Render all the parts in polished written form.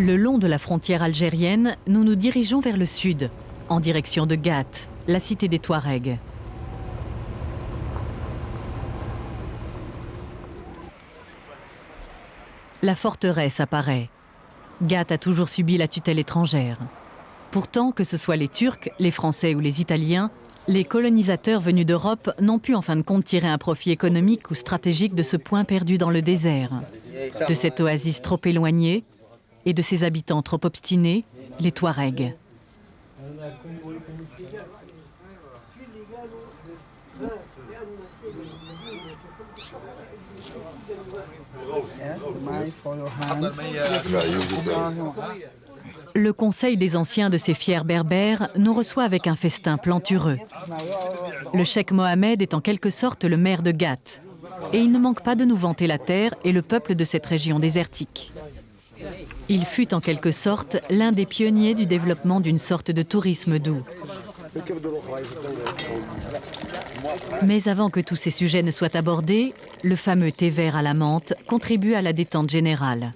Le long de la frontière algérienne, nous nous dirigeons vers le sud, en direction de Ghat, la cité des Touaregs. La forteresse apparaît. Ghat a toujours subi la tutelle étrangère. Pourtant, que ce soit les Turcs, les Français ou les Italiens, les colonisateurs venus d'Europe n'ont pu en fin de compte tirer un profit économique ou stratégique de ce point perdu dans le désert, de cette oasis trop éloignée et de ses habitants trop obstinés, les Touaregs. Le conseil des anciens de ces fiers berbères nous reçoit avec un festin plantureux. Le cheikh Mohamed est en quelque sorte le maire de Ghat. Et il ne manque pas de nous vanter la terre et le peuple de cette région désertique. Il fut en quelque sorte l'un des pionniers du développement d'une sorte de tourisme doux. Mais avant que tous ces sujets ne soient abordés, le fameux thé vert à la menthe contribue à la détente générale.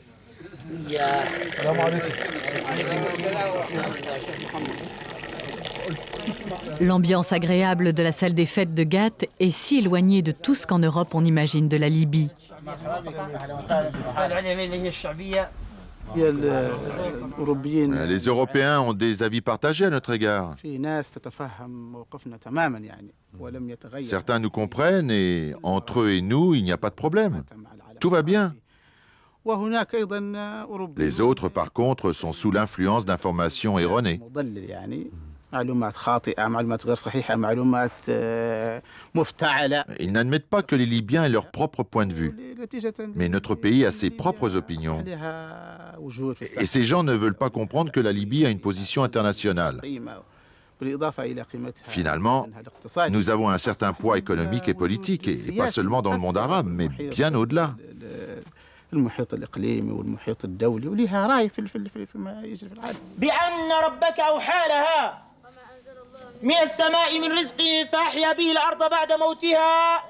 L'ambiance agréable de la salle des fêtes de Ghat est si éloignée de tout ce qu'en Europe on imagine de la Libye. Les Européens ont des avis partagés à notre égard. Certains nous comprennent et entre eux et nous, il n'y a pas de problème. Tout va bien. Les autres, par contre, sont sous l'influence d'informations erronées. Ils n'admettent pas que les Libyens aient leur propre point de vue. Mais notre pays a ses propres opinions. Et ces gens ne veulent pas comprendre que la Libye a une position internationale. Finalement, nous avons un certain poids économique et politique, et pas seulement dans le monde arabe, mais bien au-delà. المحيط الإقليمي والمحيط الدولي ولها رأي في ما يجري في العالم. بأن ربك أوحى لها من السماء من رزقه فأحيا به الأرض بعد موتها.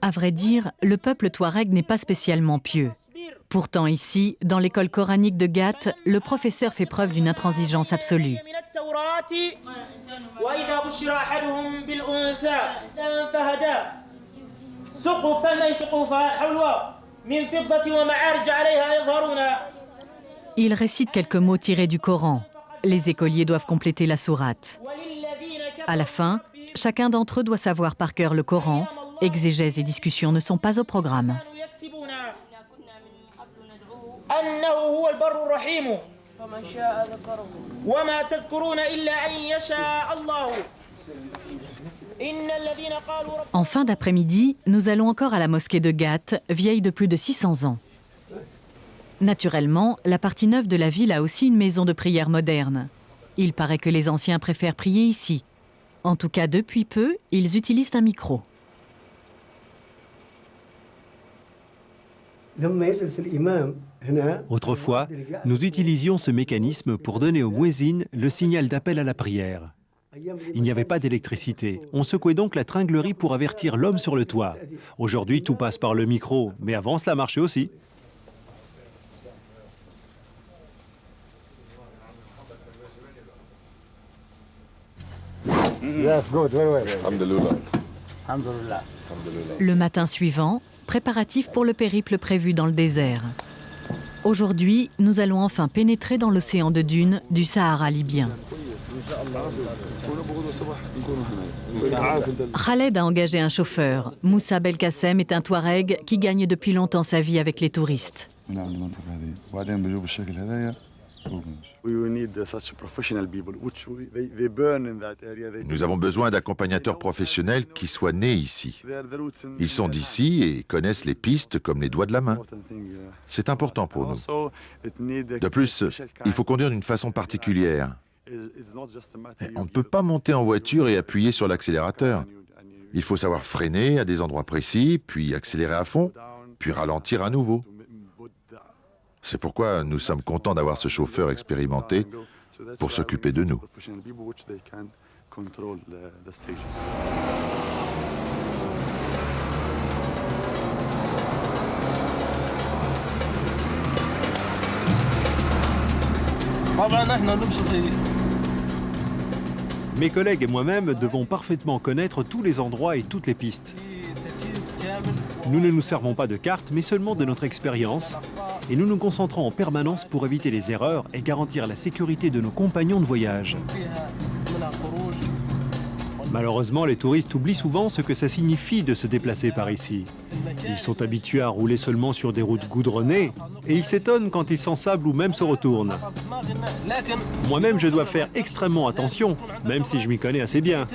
À vrai dire, le peuple touareg n'est pas spécialement pieux. Pourtant ici, dans l'école coranique de Ghat, le professeur fait preuve d'une intransigeance absolue. Il récite quelques mots tirés du Coran. Les écoliers doivent compléter la sourate. À la fin, chacun d'entre eux doit savoir par cœur le Coran. Exégèse et discussions ne sont pas au programme. En fin d'après-midi, nous allons encore à la mosquée de Ghat, vieille de plus de 600 ans. Naturellement, la partie neuve de la ville a aussi une maison de prière moderne. Il paraît que les anciens préfèrent prier ici. En tout cas, depuis peu, ils utilisent un micro. Autrefois, nous utilisions ce mécanisme pour donner au muezzin le signal d'appel à la prière. Il n'y avait pas d'électricité. On secouait donc la tringlerie pour avertir l'homme sur le toit. Aujourd'hui, tout passe par le micro, mais avant, cela marchait aussi. Le matin suivant, préparatifs pour le périple prévu dans le désert. Aujourd'hui, nous allons enfin pénétrer dans l'océan de dunes du Sahara libyen. Khaled a engagé un chauffeur. Moussa Belkacem est un Touareg qui gagne depuis longtemps sa vie avec les touristes. Nous avons besoin d'accompagnateurs professionnels qui soient nés ici. Ils sont d'ici et connaissent les pistes comme les doigts de la main. C'est important pour nous. De plus, il faut conduire d'une façon particulière. On ne peut pas monter en voiture et appuyer sur l'accélérateur. Il faut savoir freiner à des endroits précis, puis accélérer à fond, puis ralentir à nouveau. C'est pourquoi nous sommes contents d'avoir ce chauffeur expérimenté pour s'occuper de nous. Mes collègues et moi-même devons parfaitement connaître tous les endroits et toutes les pistes. Nous ne nous servons pas de cartes, mais seulement de notre expérience, et nous nous concentrons en permanence pour éviter les erreurs et garantir la sécurité de nos compagnons de voyage. Malheureusement, les touristes oublient souvent ce que ça signifie de se déplacer par ici. Ils sont habitués à rouler seulement sur des routes goudronnées et ils s'étonnent quand ils s'ensablent ou même se retournent. Moi-même, je dois faire extrêmement attention, même si je m'y connais assez bien.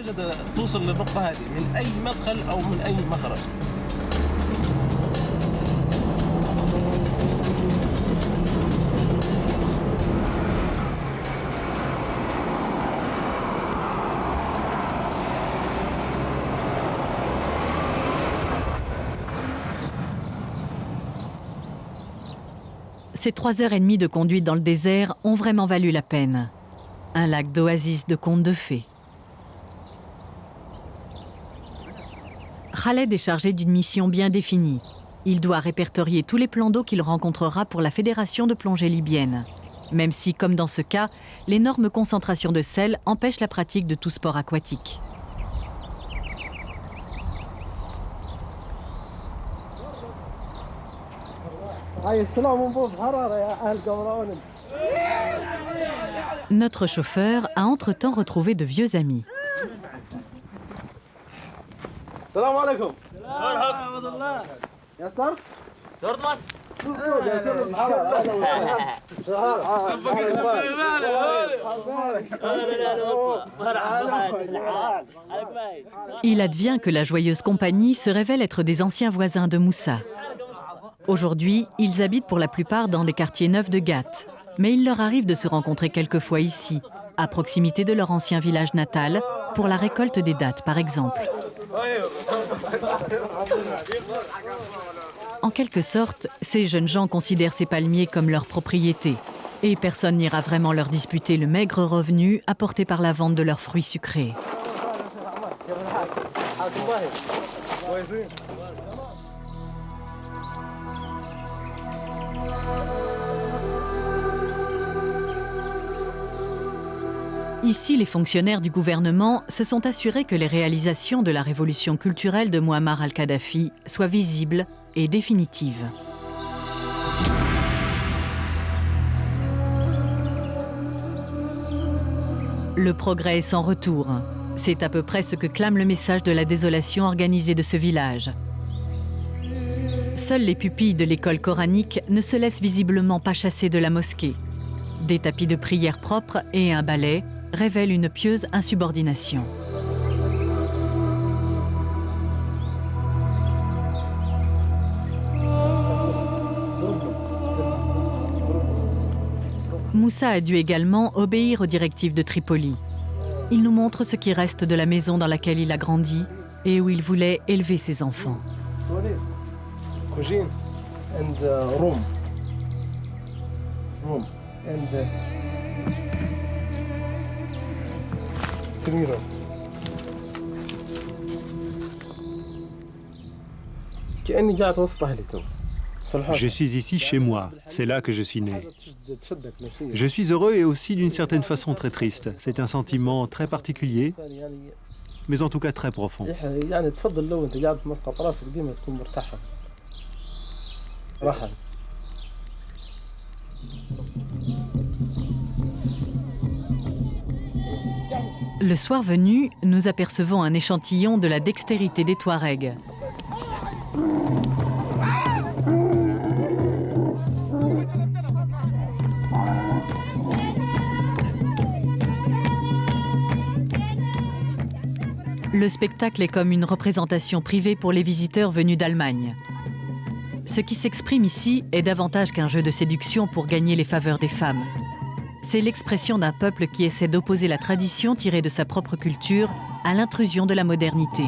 Ces 3h30 de conduite dans le désert ont vraiment valu la peine. Un lac d'oasis de contes de fées. Khaled est chargé d'une mission bien définie. Il doit répertorier tous les plans d'eau qu'il rencontrera pour la Fédération de plongée libyenne. Même si, comme dans ce cas, l'énorme concentration de sel empêche la pratique de tout sport aquatique. Notre chauffeur a entre-temps retrouvé de vieux amis. Salam alaikum. Il advient que la joyeuse compagnie se révèle être des anciens voisins de Moussa. Aujourd'hui, ils habitent pour la plupart dans les quartiers neufs de Gat. Mais il leur arrive de se rencontrer quelquefois ici, à proximité de leur ancien village natal, pour la récolte des dattes, par exemple. En quelque sorte, ces jeunes gens considèrent ces palmiers comme leur propriété. Et personne n'ira vraiment leur disputer le maigre revenu apporté par la vente de leurs fruits sucrés. Ici, les fonctionnaires du gouvernement se sont assurés que les réalisations de la révolution culturelle de Mouammar al-Kadhafi soient visibles et définitives. Le progrès est sans retour. C'est à peu près ce que clame le message de la désolation organisée de ce village. Seules les pupilles de l'école coranique ne se laissent visiblement pas chasser de la mosquée. Des tapis de prière propres et un balai révèlent une pieuse insubordination. Moussa a dû également obéir aux directives de Tripoli. Il nous montre ce qui reste de la maison dans laquelle il a grandi et où il voulait élever ses enfants. Je suis ici chez moi, c'est là que je suis né. Je suis heureux et aussi d'une certaine façon très triste. C'est un sentiment très particulier, mais en tout cas très profond. Le soir venu, nous apercevons un échantillon de la dextérité des Touaregs. Le spectacle est comme une représentation privée pour les visiteurs venus d'Allemagne. Ce qui s'exprime ici est davantage qu'un jeu de séduction pour gagner les faveurs des femmes. C'est l'expression d'un peuple qui essaie d'opposer la tradition tirée de sa propre culture à l'intrusion de la modernité.